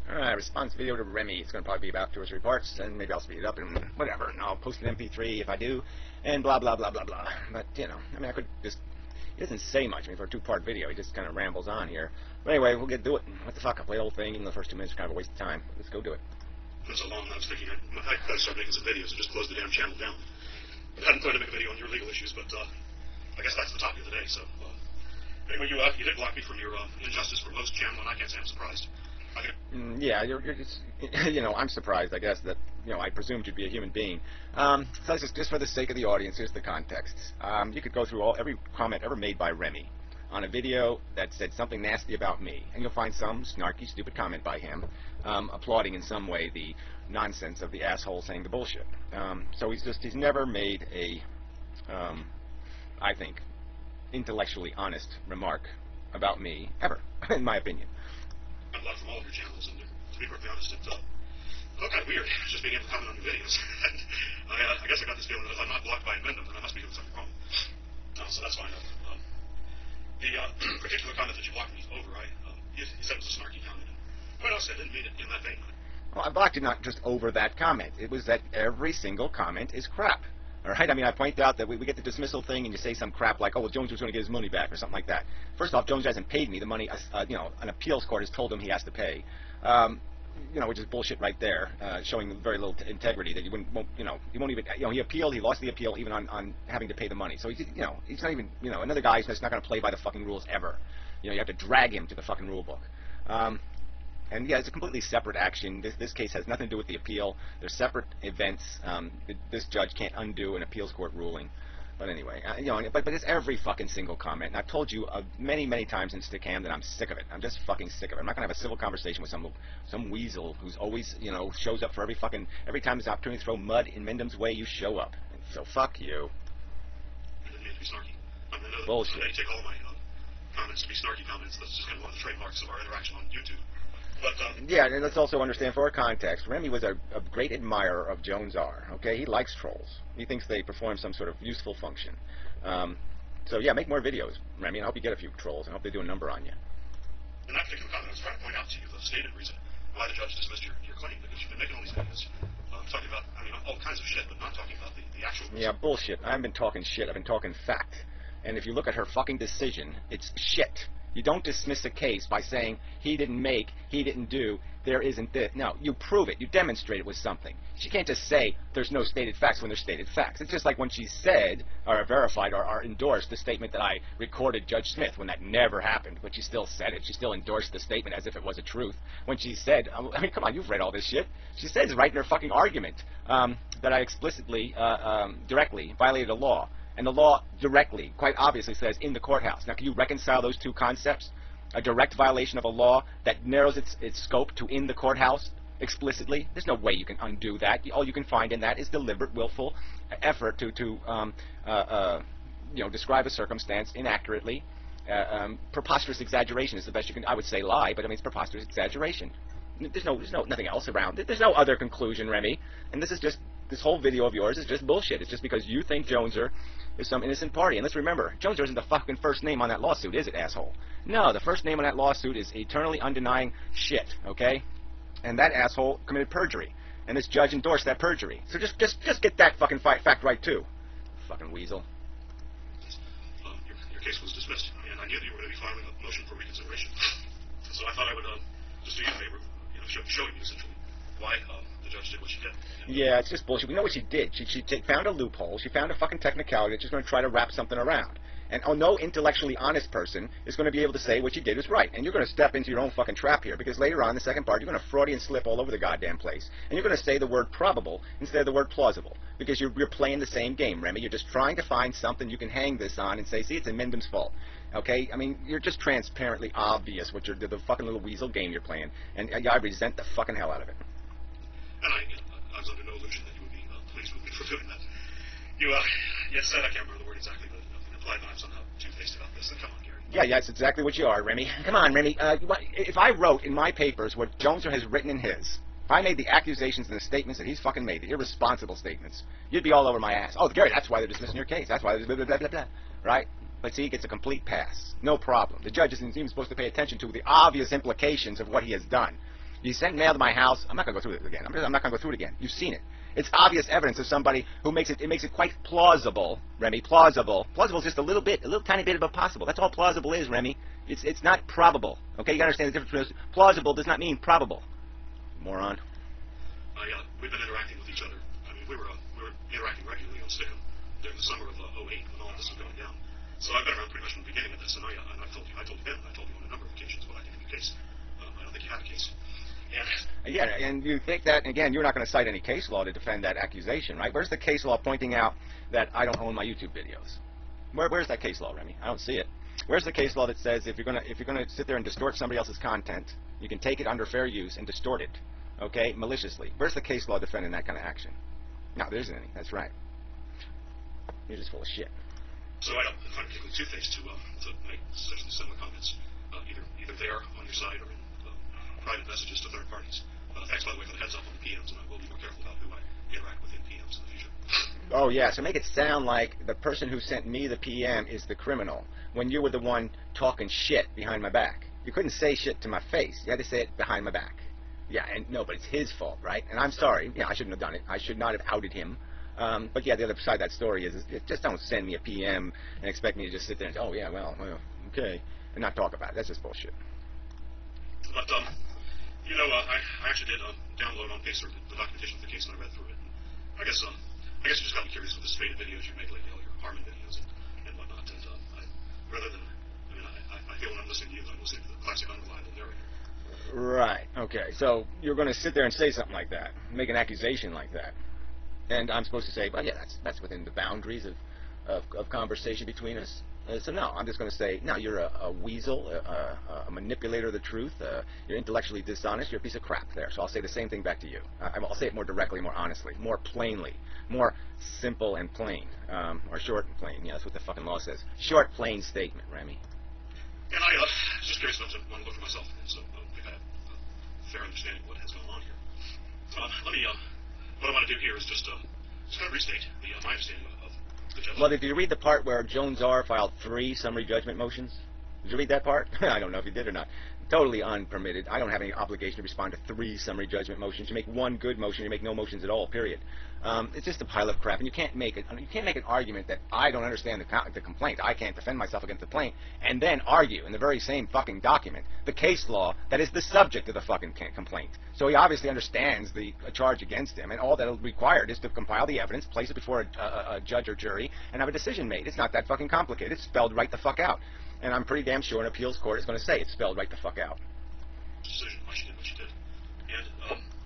Alright, response video to Remy. It's going to probably be about 2 or 3 parts, and maybe I'll speed it up and whatever, and I'll post an MP3 if I do, and blah, blah, blah, blah, blah. But, you know, I mean, I could just... He doesn't say much. I mean, for a 2-part video, he just kind of rambles on here. But anyway, we'll get to it. What the fuck? I'll play the whole thing. Even the first 2 minutes are kind of a waste of time. Let's go do it. For so long, I was thinking I'd start making some videos and just close the damn channel down. I hadn't thought to make a video on your legal issues, but I guess that's the topic of the day. So anyway, you did block me from your Injustice for Most channel, and I can't say I'm surprised. Yeah, you're just, you know, I'm surprised, I guess, that, you know, I presumed you'd be a human being. So just for the sake of the audience, here's the context. You could go through every comment ever made by Remy on a video that said something nasty about me, and you'll find some snarky, stupid comment by him, applauding in some way the nonsense of the asshole saying the bullshit. So he's never made a, I think, intellectually honest remark about me, ever, in my opinion. I'm blocked from all of your channels, and to be perfectly honest, it felt kind of weird just being able to comment on your videos. And I guess I got this feeling that if I'm not blocked by MELINDA, then I must be doing something wrong. So that's fine. The particular comment that you blocked me over, you said it was a snarky comment. Quite honestly, I didn't mean it in that vein. Well, I blocked you not just over that comment. It was that every single comment is crap. All right? I mean, I point out that we get the dismissal thing, and you say some crap like, oh, well, Jones was going to get his money back or something like that. First off, Jones hasn't paid me the money, you know, an appeals court has told him he has to pay. You know, which is bullshit right there, showing very little integrity that he won't, you know, he won't even, you know, he appealed, he lost the appeal even on having to pay the money. So, you know, he's not even, you know, another guy who's not going to play by the fucking rules ever. You know, you have to drag him to the fucking rule book. And yeah, it's a completely separate action. This case has nothing to do with the appeal. They're separate events. This judge can't undo an appeals court ruling. But anyway, you know, but it's every fucking single comment. And I've told you many, many times in Stickam that I'm sick of it. I'm just fucking sick of it. I'm not gonna have a civil conversation with some weasel who's always, you know, shows up for every time there's an opportunity to throw mud in Wyndham's way, you show up. And so fuck you. I didn't mean to be snarky. I mean, bullshit. I take all my comments to be snarky comments. That's just kind of one of the trademarks of our interaction on YouTube. But, yeah, and let's also understand for our context, Remy was a great admirer of Jones R. Okay, he likes trolls. He thinks they perform some sort of useful function. So yeah, make more videos, Remy, and I hope you get a few trolls. I hope they do a number on you. In that particular comment, I was trying to point out to you the stated reason why the judge dismissed your claim, because you've been making all these videos, talking about, I mean, all kinds of shit, but not talking about the actual reason. Yeah, bullshit. I haven't been talking shit. I've been talking fact. And if you look at her fucking decision, it's shit. You don't dismiss a case by saying, he didn't make, he didn't do, there isn't this. No, you prove it. You demonstrate it with something. She can't just say there's no stated facts when there's stated facts. It's just like when she said, or verified, or endorsed the statement that I recorded Judge Smith, when that never happened, but she still said it. She still endorsed the statement as if it was a truth. When she said, I mean, come on, you've read all this shit. She says right in her fucking argument that I explicitly, directly violated a law. And the law directly, quite obviously, says in the courthouse. Now, can you reconcile those two concepts? A direct violation of a law that narrows its scope to in the courthouse explicitly? There's no way you can undo that. All you can find in that is deliberate, willful effort to you know, describe a circumstance inaccurately. Preposterous exaggeration is the best you can. I would say lie, but I mean it's preposterous exaggeration. There's nothing else around it. There's no other conclusion, Remy. And this whole video of yours is just bullshit. It's just because you think Joneser is some innocent party. And let's remember, Joneser isn't the fucking first name on that lawsuit, is it, asshole? No, the first name on that lawsuit is eternally undenying shit, okay? And that asshole committed perjury. And this judge endorsed that perjury. So just get that fucking fact right, too. Fucking weasel. Your case was dismissed, and I knew that you were going to be filing a motion for reconsideration. So I thought I would just do you a favor, you know, showing you essentially why the judge did what she did. Yeah, it's just bullshit. We know what she did. She found a loophole. She found a fucking technicality that she's going to try to wrap something around. And no intellectually honest person is going to be able to say what she did was right. And you're going to step into your own fucking trap here, because later on, the second part, you're going to Freudian slip all over the goddamn place. And you're going to say the word probable instead of the word plausible, because you're playing the same game, Remy. You're just trying to find something you can hang this on and say, see, it's in Wyndham's fault. Okay? I mean, you're just transparently obvious what the fucking little weasel game you're playing. And I resent the fucking hell out of it. And I was under no illusion that you would be pleased with me for doing that. You said, I can't remember the word exactly, but implied that I'm somehow two-faced about this. And come on, Gary. Yeah, that's exactly what you are, Remy. Come on, Remy. If I wrote in my papers what Joneser has written in his, if I made the accusations and the statements that he's fucking made, the irresponsible statements, you'd be all over my ass. Oh, Gary, that's why they're dismissing your case. That's why there's blah, blah, blah, blah, blah. Right? But see, he gets a complete pass. No problem. The judge isn't even supposed to pay attention to the obvious implications of what he has done. You sent mail to my house. I'm not going to go through it again. I'm not going to go through it again. You've seen it. It's obvious evidence of somebody who makes it quite plausible, Remy. Plausible. Plausible is just a little tiny bit of a possible. That's all plausible is, Remy. It's not probable. Okay, you got to understand the difference between plausible does not mean probable. Moron. We've been interacting with each other. I mean, we were interacting regularly on Stickum during the summer of '08 when all this was going down. So I've been around pretty much from the beginning of this, and I told him, I told you on a number of occasions what I think of your case. I don't think you have a case. Yeah, and you think that, again, you're not going to cite any case law to defend that accusation, right? Where's the case law pointing out that I don't own my YouTube videos? Where's that case law, Remy? I don't see it. Where's the case law that says if you're gonna sit there and distort somebody else's content, you can take it under fair use and distort it, okay, maliciously? Where's the case law defending that kind of action? No, there isn't any. That's right. You're just full of shit. So I don't find particularly two-faced to make essentially similar comments, either there on your side or in private messages to third parties. Thanks, by the way, for the heads up on the PMs, and I will be more careful about who I interact with in PMs in the future. Oh, yeah, so make it sound like the person who sent me the PM is the criminal, when you were the one talking shit behind my back. You couldn't say shit to my face. You had to say it behind my back. Yeah, and no, but it's his fault, right? And I'm sorry. Yeah, I shouldn't have done it. I should not have outed him. But yeah, the other side of that story is just don't send me a PM and expect me to just sit there and say, oh, yeah, well, okay, and not talk about it. That's just bullshit. But, I actually did download on Pacer the documentation of the case, and I read through it. I guess you just got me curious with the spate of videos you made lately, all your HARMON videos and whatnot. And I feel when I'm listening to you, I'm listening to the classic unreliable narrator. Right. Okay. So you're going to sit there and say something like that, make an accusation like that, and I'm supposed to say, well, yeah, that's within the boundaries of conversation between us. So no, I'm just going to say, no, you're a weasel, a manipulator of the truth. You're intellectually dishonest. You're a piece of crap there. So I'll say the same thing back to you. I'll say it more directly, more honestly, more plainly, more simple and plain, or short and plain. Yeah, that's what the fucking law says. Short, plain statement, Remy. And I was just curious enough to want to look for myself, and so I think I have a fair understanding of what has gone on here. What I want to do here is just kind of restate my understanding of the judgment. Well, did you read the part where Jones R. filed 3 summary judgment motions? Did you read that part? I don't know if you did or not. Totally unpermitted. I don't have any obligation to respond to 3 summary judgment motions. You make 1 good motion, you make no motions at all, period. It's just a pile of crap, and you can't make an argument that I don't understand the complaint. I can't defend myself against the complaint, and then argue in the very same fucking document the case law that is the subject of the fucking complaint. So he obviously understands the charge against him, and all that is required is to compile the evidence, place it before a judge or jury, and have a decision made. It's not that fucking complicated. It's spelled right the fuck out. And I'm pretty damn sure an appeals court is going to say it's spelled right the fuck out. Decision why she did what she did.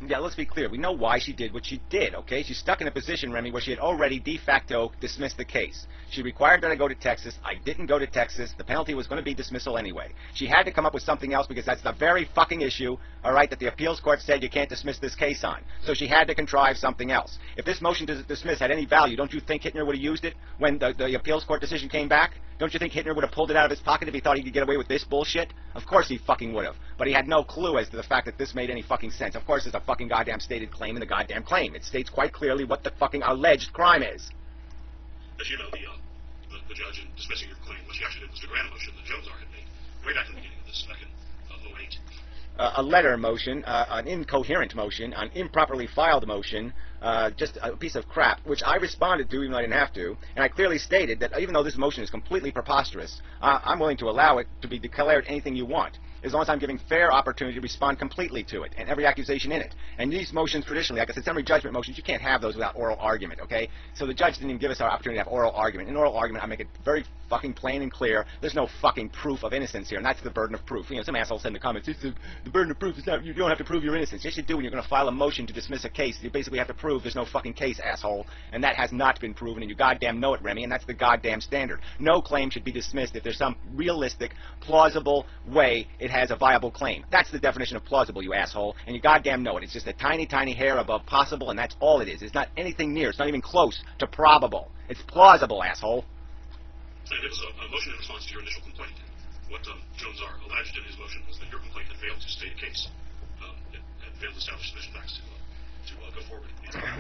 And, yeah, let's be clear. We know why she did what she did, okay? She's stuck in a position, Remy, where she had already de facto dismissed the case. She required that I go to Texas. I didn't go to Texas. The penalty was going to be dismissal anyway. She had to come up with something else because that's the very fucking issue, all right, that the appeals court said you can't dismiss this case on. So she had to contrive something else. If this motion to dismiss had any value, don't you think Hittner would have used it when the appeals court decision came back? Don't you think Hittner would have pulled it out of his pocket if he thought he could get away with this bullshit? Of course he fucking would have. But he had no clue as to the fact that this made any fucking sense. Of course there's a fucking goddamn stated claim in the goddamn claim. It states quite clearly what the fucking alleged crime is. As you know, the judge in dismissing your claim, what she actually did was to grant a motion that Jones R. had made way back in the beginning of this, back in '08. A letter motion, an incoherent motion, an improperly filed motion, just a piece of crap, which I responded to even though I didn't have to, and I clearly stated that even though this motion is completely preposterous, I'm willing to allow it to be declared anything you want, as long as I'm giving fair opportunity to respond completely to it, and every accusation in it. And these motions traditionally, like I said, summary judgment motions, you can't have those without oral argument, okay? So the judge didn't even give us our opportunity to have oral argument. In oral argument, I make it very fucking plain and clear. There's no fucking proof of innocence here, and that's the burden of proof. You know, some asshole said in the comments, the burden of proof is not, you don't have to prove your innocence. Yes, you do when you're going to file a motion to dismiss a case. You basically have to prove there's no fucking case, asshole, and that has not been proven, and you goddamn know it, Remy, and that's the goddamn standard. No claim should be dismissed if there's some realistic, plausible way it has a viable claim. That's the definition of plausible, you asshole, and you goddamn know it. It's just a tiny, tiny hair above possible, and that's all it is. It's not anything near. It's not even close to probable. It's plausible, asshole. And it was a motion in response to your initial complaint. What Jones R. alleged in his motion was that your complaint had failed to state a case. It had failed to establish sufficient facts to go forward.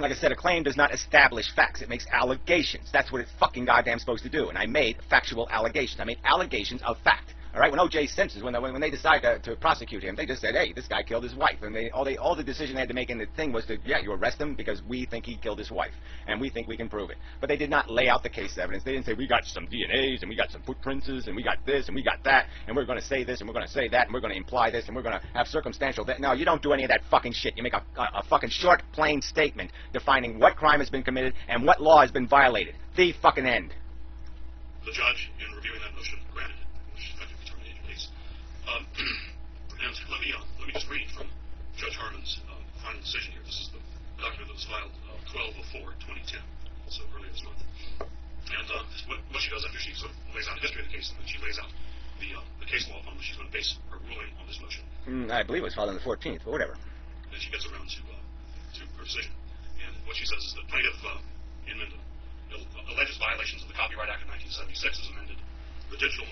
Like I said, a claim does not establish facts. It makes allegations. That's what it's fucking goddamn supposed to do. And I made factual allegations. I made allegations of fact. All right, when O.J. Simpson, when they decided to prosecute him, they just said, hey, this guy killed his wife. And all the decision they had to make in the thing was to, yeah, you arrest him because we think he killed his wife, and we think we can prove it. But they did not lay out the case evidence. They didn't say, we got some DNAs, and we got some footprints, and we got this, and we got that, and we're going to say this, and we're going to say that, and we're going to imply this, and we're going to have circumstantial that. No, you don't do any of that fucking shit. You make a fucking short, plain statement defining what crime has been committed and what law has been violated. The fucking end. The judge, in reviewing that motion, granted it, which effectively terminated your case. And let me just read from Judge Harmon's final decision here. This is the document that was filed 12/04/2010, so earlier this month. And what she does after she sort of lays out the history of the case, and then she lays out the case law upon which she's going to base her ruling on this motion. I believe it was filed on the 14th, but whatever. And she gets around to her decision. And what she says is that plaintiff in Minden alleges violations of the Copyright Act of 1976 as amended, the digital